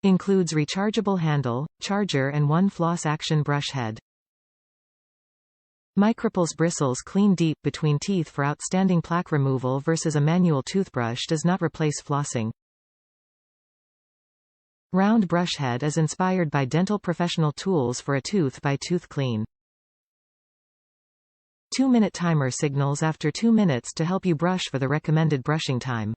Includes rechargeable handle, charger and one FlossAction brush head. MicroPulse Bristles clean deep between teeth for outstanding plaque removal versus a manual toothbrush does not replace flossing. Round brush head is inspired by dental professional tools for a tooth-by-tooth clean. 2-minute timer signals after 2 minutes to help you brush for the recommended brushing time.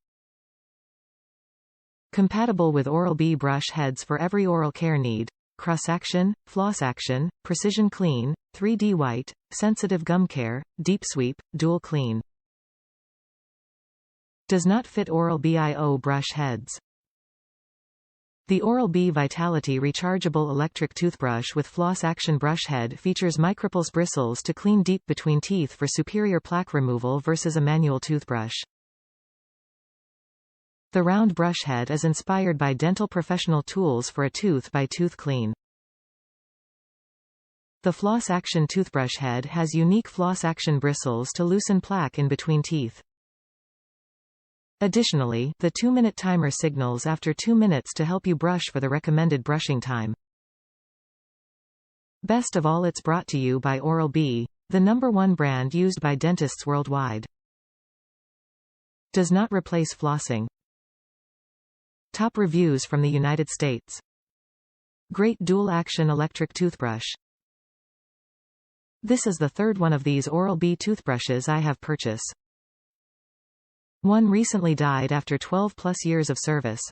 Compatible with Oral-B brush heads for every oral care need. CrossAction, FlossAction, Precision Clean, 3D White, Sensitive Gum Care, Deep Sweep, Dual Clean. Does not fit Oral-B IO brush heads. The Oral-B Vitality rechargeable electric toothbrush with FlossAction brush head features MicroPulse bristles to clean deep between teeth for superior plaque removal versus a manual toothbrush. The round brush head is inspired by dental professional tools for a tooth-by-tooth clean. The FlossAction toothbrush head has unique FlossAction bristles to loosen plaque in between teeth. Additionally, the 2-minute timer signals after 2 minutes to help you brush for the recommended brushing time. Best of all, it's brought to you by Oral-B, the #1 brand used by dentists worldwide. Does not replace flossing. Top reviews from the United States. Great dual-action electric toothbrush. This is the third one of these Oral-B toothbrushes I have purchased. One recently died after 12+ years of service.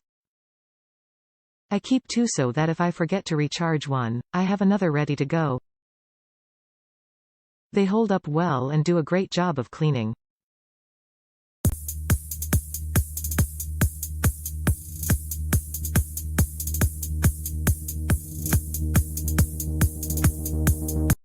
I keep two so that if I forget to recharge one, I have another ready to go. They hold up well and do a great job of cleaning.